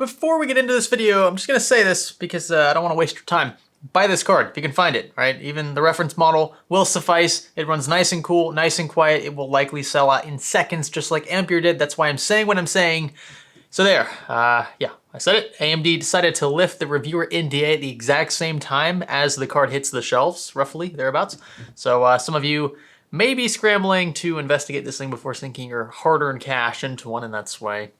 Before we get into this video, I'm just gonna say this because I don't wanna waste your time. Buy this card if you can find it, right? Even the reference model will suffice. It runs nice and cool, nice and quiet. It will likely sell out in seconds, just like Ampere did. That's why I'm saying what I'm saying. So there, yeah, I said it. AMD decided to lift the reviewer NDA at the exact same time as the card hits the shelves, roughly, thereabouts. So some of you may be scrambling to investigate this thing before sinking your hard-earned cash into one, and that's why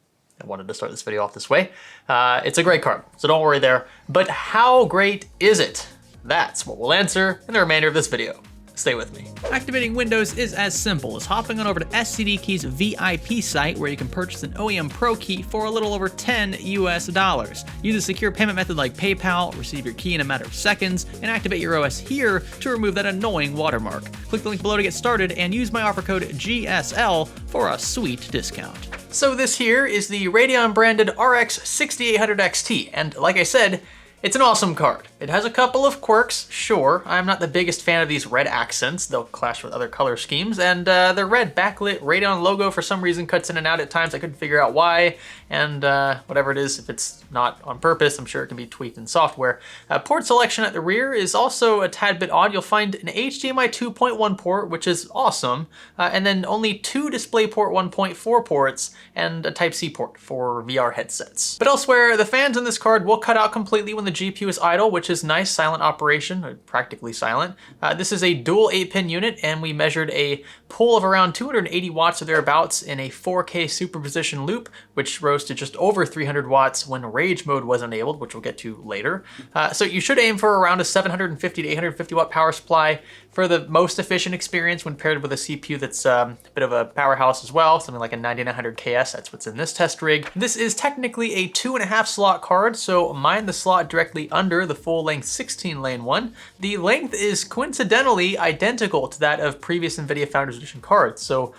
I wanted to start this video off this way. It's a great card, so don't worry there. But how great is it? That's what we'll answer in the remainder of this video. Stay with me. Activating Windows is as simple as hopping on over to SCDKey's VIP site, where you can purchase an OEM Pro key for a little over $10 US. Use a secure payment method like PayPal, receive your key in a matter of seconds, and activate your OS here to remove that annoying watermark. Click the link below to get started and use my offer code GSL for a sweet discount. So this here is the Radeon branded RX 6800 XT, and like I said, it's an awesome card. It has a couple of quirks, sure. I'm not the biggest fan of these red accents. They'll clash with other color schemes. And the red backlit Radeon logo for some reason cuts in and out at times. I couldn't figure out why. And whatever it is, if it's not on purpose, I'm sure it can be tweaked in software. Port selection at the rear is also a tad bit odd. You'll find an HDMI 2.1 port, which is awesome. And then only 2 DisplayPort 1.4 ports and a Type-C port for VR headsets. But elsewhere, the fans in this card will cut out completely when the GPU is idle, which is nice, silent operation, or practically silent. This is a dual 8-pin unit, and we measured a pull of around 280 watts or thereabouts in a 4K superposition loop, which rose to just over 300 watts when rage mode was enabled, which we'll get to later. So you should aim for around a 750 to 850 watt power supply for the most efficient experience when paired with a CPU that's a bit of a powerhouse as well, something like a 9900 KS, that's what's in this test rig. This is technically a 2.5 slot card, so mind the slot directly under the full-length 16-lane one. The length is coincidentally identical to that of previous NVIDIA Founders Edition cards, so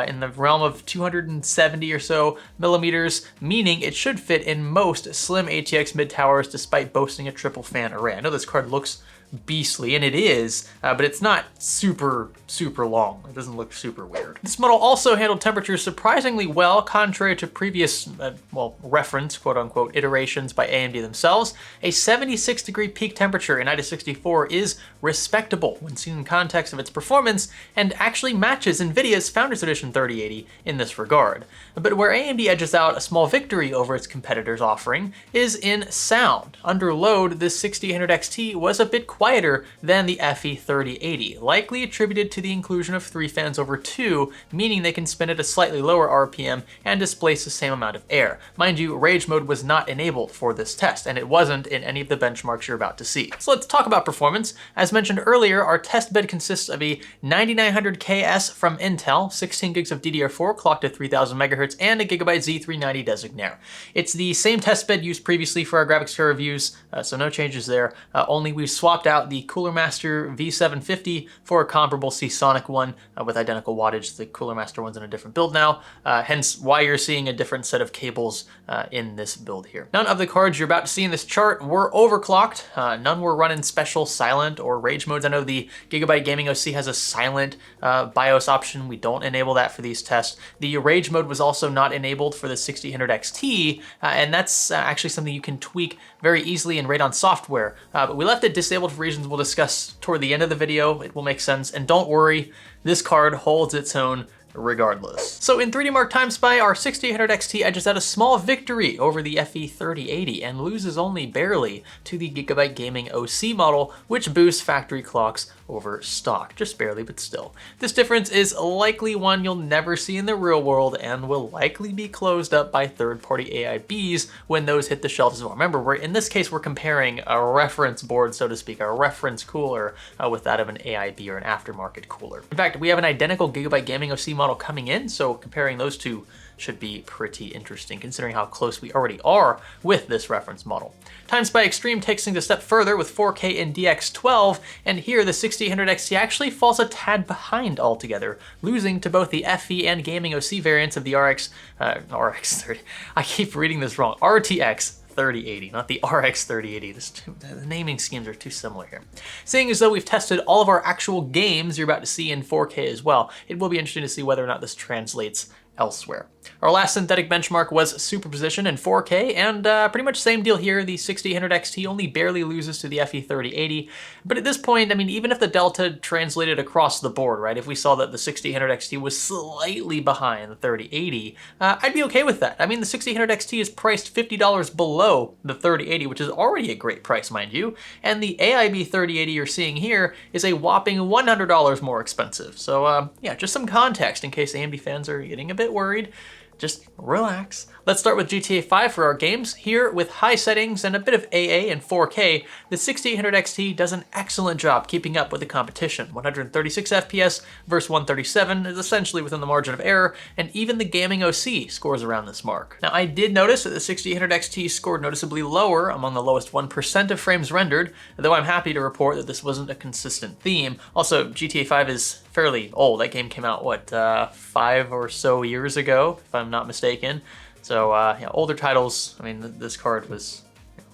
in the realm of 270 or so millimeters, meaning it should fit in most slim ATX mid-towers despite boasting a triple fan array. I know this card looks beastly, and it is, but it's not super long. It doesn't look super weird. This model also handled temperatures surprisingly well, contrary to previous, well, reference, quote unquote, iterations by AMD themselves. A 76-degree peak temperature in IDA64 is respectable when seen in context of its performance, and actually matches Nvidia's Founders Edition 3080 in this regard. But where AMD edges out a small victory over its competitors' offering is in sound. Under load, this 6800 XT was a bit quieter than the FE 3080, likely attributed to the inclusion of 3 fans over 2, meaning they can spin at a slightly lower RPM and displace the same amount of air. Mind you, rage mode was not enabled for this test, and it wasn't in any of the benchmarks you're about to see. So let's talk about performance. As mentioned earlier, our test bed consists of a 9900 KS from Intel, 16 gigs of DDR4 clocked to 3000 MHz, and a Gigabyte Z390 Designare. It's the same test bed used previously for our graphics card reviews, so no changes there. Only we've swapped out the Cooler Master V750 for a comparable Seasonic one with identical wattage. The Cooler Master one's in a different build now, hence why you're seeing a different set of cables in this build here. None of the cards you're about to see in this chart were overclocked. None were running special silent or rage modes. I know the Gigabyte Gaming OC has a silent BIOS option. We don't enable that for these tests. The rage mode was also not enabled for the 6800 XT, and that's actually something you can tweak very easily in Radeon software, but we left it disabled for reasons we'll discuss toward the end of the video. It will make sense, and don't worry, this card holds its own regardless. So in 3D Mark Time Spy, our 6800 XT edges out a small victory over the FE 3080 and loses only barely to the Gigabyte Gaming OC model, which boosts factory clocks over stock. Just barely, but still. This difference is likely one you'll never see in the real world and will likely be closed up by third-party AIBs when those hit the shelves as well. Remember, in this case, we're comparing a reference board, so to speak, a reference cooler with that of an AIB or an aftermarket cooler. In fact, we have an identical Gigabyte Gaming OC model coming in, so comparing those two should be pretty interesting considering how close we already are with this reference model. Time Spy Extreme takes things a step further with 4K in DX12, and here the 6800 XT actually falls a tad behind altogether, losing to both the FE and Gaming OC variants of the RX 30. I keep reading this wrong. RTX 3080, not the RX 3080. The naming schemes are too similar here. Seeing as though we've tested all of our actual games you're about to see in 4K as well, it will be interesting to see whether or not this translates elsewhere. Our last synthetic benchmark was superposition in 4K, and pretty much same deal here. The 6800 XT only barely loses to the FE 3080, but at this point, I mean, even if the delta translated across the board, right, if we saw that the 6800 XT was slightly behind the 3080, I'd be okay with that. I mean, the 6800 XT is priced $50 below the 3080, which is already a great price, mind you, and the AIB 3080 you're seeing here is a whopping $100 more expensive. So yeah, just some context in case AMD fans are getting a bit worried. Just relax. Let's start with GTA 5 for our games. Here, with high settings and a bit of AA and 4K, the 6800 XT does an excellent job keeping up with the competition. 136 FPS versus 137 is essentially within the margin of error, and even the gaming OC scores around this mark. Now, I did notice that the 6800 XT scored noticeably lower among the lowest 1% of frames rendered, though I'm happy to report that this wasn't a consistent theme. Also, GTA 5 is fairly old. That game came out, what, 5 or so years ago, if I'm not mistaken. So yeah, older titles, I mean, this card was,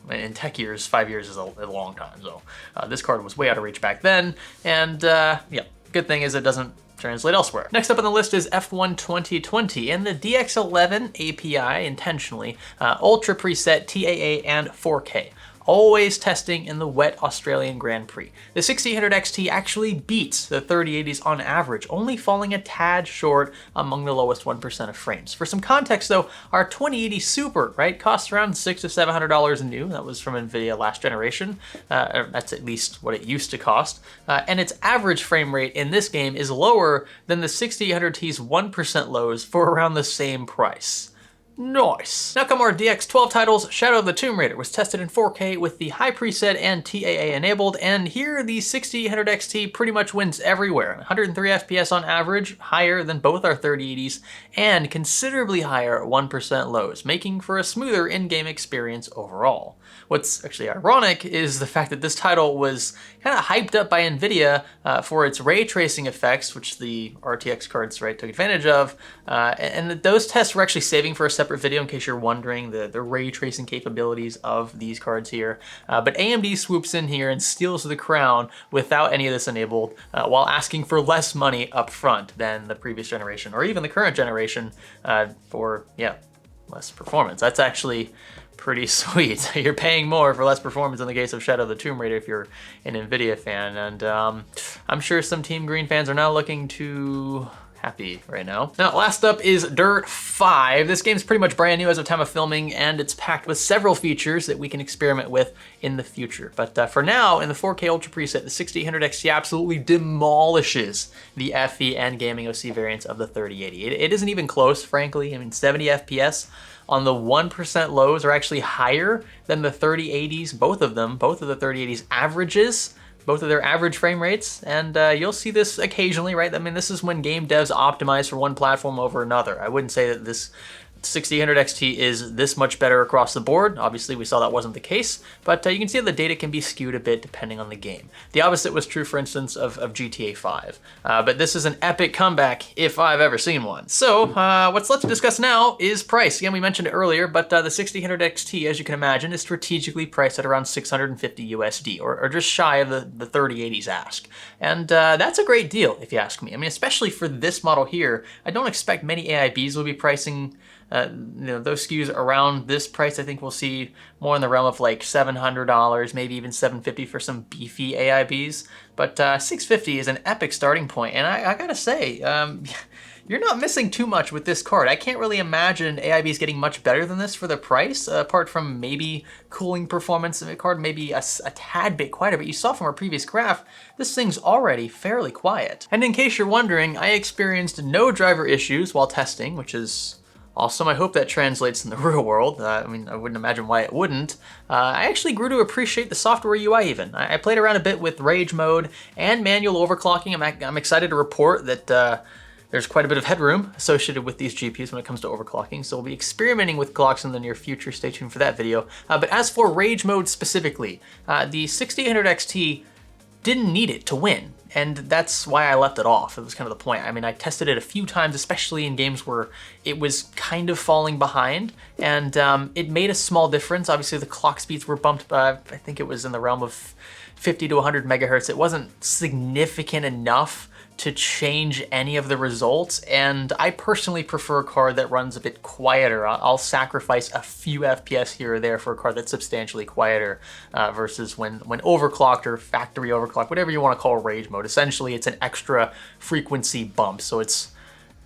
in tech years, 5 years is a long time. So this card was way out of reach back then. And yeah, good thing is it doesn't translate elsewhere. Next up on the list is F1 2020 and the DX11 API intentionally, Ultra Preset TAA and 4K. Always testing in the wet Australian Grand Prix. The 6800 XT actually beats the 3080s on average, only falling a tad short among the lowest 1% of frames. For some context though, our 2080 Super, right, costs around $600 to $700 new. That was from Nvidia last generation. That's at least what it used to cost. And its average frame rate in this game is lower than the 6800T's 1% lows for around the same price. Nice. Now come our DX12 titles. Shadow of the Tomb Raider was tested in 4K with the high preset and TAA enabled, and here the 6800 XT pretty much wins everywhere. 103 FPS on average, higher than both our 3080s, and considerably higher 1% lows, making for a smoother in-game experience overall. What's actually ironic is the fact that this title was kind of hyped up by Nvidia for its ray tracing effects, which the RTX cards, right, took advantage of, and that those tests were actually saving for a separate video in case you're wondering the ray tracing capabilities of these cards here. But AMD swoops in here and steals the crown without any of this enabled, while asking for less money up front than the previous generation or even the current generation for, yeah, less performance. That's actually pretty sweet. You're paying more for less performance in the case of Shadow of the Tomb Raider if you're an Nvidia fan, and I'm sure some Team Green fans are not looking too happy right now. Now, last up is Dirt 5. This game's pretty much brand new as of time of filming, and it's packed with several features that we can experiment with in the future. But for now, in the 4K Ultra preset, the 6800 XT absolutely demolishes the FE and gaming OC variants of the 3080. It isn't even close, frankly. I mean, 70 FPS on the 1% lows are actually higher than the 3080s, both of the 3080s averages, both of their average frame rates, and you'll see this occasionally, right? I mean, this is when game devs optimize for one platform over another. I wouldn't say that this 6800 XT is this much better across the board. Obviously, we saw that wasn't the case, but you can see that the data can be skewed a bit depending on the game. The opposite was true, for instance, of GTA 5. But this is an epic comeback if I've ever seen one. So what's left to discuss now is price. Again, we mentioned it earlier, but the 6800 XT, as you can imagine, is strategically priced at around 650 USD, or just shy of the 3080s ask. And that's a great deal, if you ask me. I mean, especially for this model here, I don't expect many AIBs will be pricing those SKUs around this price. I think we'll see more in the realm of like $700, maybe even $750 for some beefy AIBs. But $650 is an epic starting point, and I gotta say, you're not missing too much with this card. I can't really imagine AIBs getting much better than this for the price, apart from maybe cooling performance of the card, maybe a tad bit quieter. But you saw from our previous graph, this thing's already fairly quiet. And in case you're wondering, I experienced no driver issues while testing, which is awesome. I hope that translates in the real world. I mean, I wouldn't imagine why it wouldn't. I actually grew to appreciate the software UI even. I played around a bit with rage mode and manual overclocking. I'm excited to report that there's quite a bit of headroom associated with these GPUs when it comes to overclocking, so we'll be experimenting with clocks in the near future. Stay tuned for that video. But as for rage mode specifically, the 6800 XT didn't need it to win. And that's why I left it off. It was kind of the point. I mean, I tested it a few times, especially in games where it was kind of falling behind, and it made a small difference. Obviously, the clock speeds were bumped by, I think it was in the realm of 50 to 100 megahertz. It wasn't significant enough to change any of the results, and I personally prefer a card that runs a bit quieter. I'll sacrifice a few FPS here or there for a card that's substantially quieter versus when overclocked or factory overclocked, whatever you want to call rage mode. Essentially, it's an extra frequency bump, so it's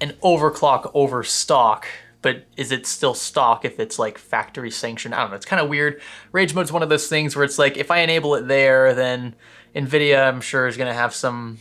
an overclock over stock, but is it still stock if it's like factory sanctioned? I don't know, it's kind of weird. Rage mode's one of those things where it's like, if I enable it there, then Nvidia, I'm sure, is gonna have some,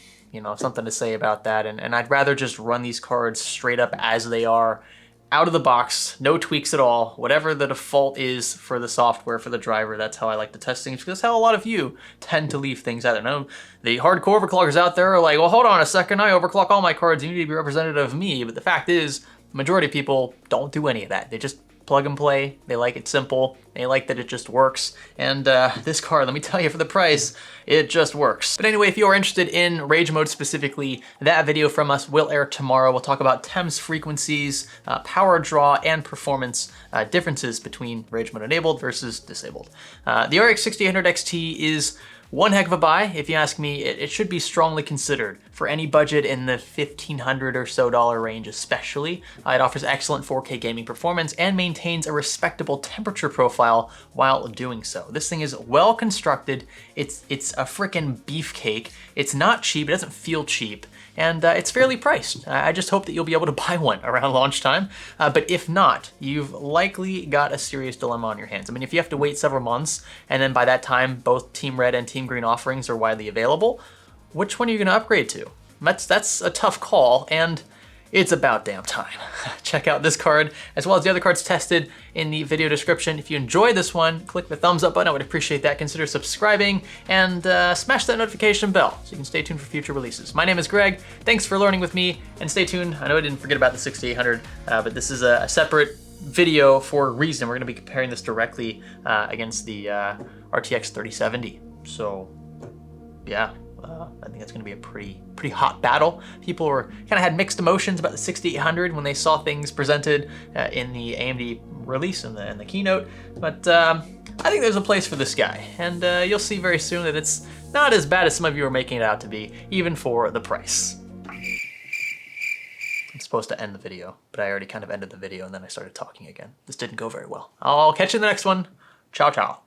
something to say about that. And I'd rather just run these cards straight up as they are, out of the box, no tweaks at all. Whatever the default is for the software, for the driver, that's how I like to test things, because that's how a lot of you tend to leave things out there. Now, the hardcore overclockers out there are like, well, hold on a second, I overclock all my cards, you need to be representative of me. But the fact is, the majority of people don't do any of that. They just plug and play. They like it simple. They like that it just works. And this card, let me tell you, for the price, it just works. But anyway, if you are interested in rage mode specifically, that video from us will air tomorrow. We'll talk about TEMS frequencies, power draw, and performance differences between rage mode enabled versus disabled. The RX 6800 XT is one heck of a buy. If you ask me, it should be strongly considered for any budget in the $1,500 or so range especially. It offers excellent 4K gaming performance and maintains a respectable temperature profile while doing so. This thing is well constructed. It's a frickin' beefcake. It's not cheap, it doesn't feel cheap, and it's fairly priced. I just hope that you'll be able to buy one around launch time. But if not, you've likely got a serious dilemma on your hands. I mean, if you have to wait several months, and then by that time, both Team Red and Team Green offerings are widely available, which one are you gonna upgrade to? That's a tough call, and it's about damn time. Check out this card, as well as the other cards tested in the video description. If you enjoyed this one, click the thumbs up button, I would appreciate that. Consider subscribing, and smash that notification bell so you can stay tuned for future releases. My name is Greg, thanks for learning with me, and stay tuned. I know I didn't forget about the 6800, but this is a separate video for a reason. We're gonna be comparing this directly against the RTX 3070. So, yeah. I think that's going to be a pretty hot battle. People kind of had mixed emotions about the 6800 when they saw things presented in the AMD release and the keynote, but I think there's a place for this guy, and you'll see very soon that it's not as bad as some of you are making it out to be, even for the price. I'm supposed to end the video, but I already kind of ended the video and then I started talking again. This didn't go very well. I'll catch you in the next one. Ciao, ciao.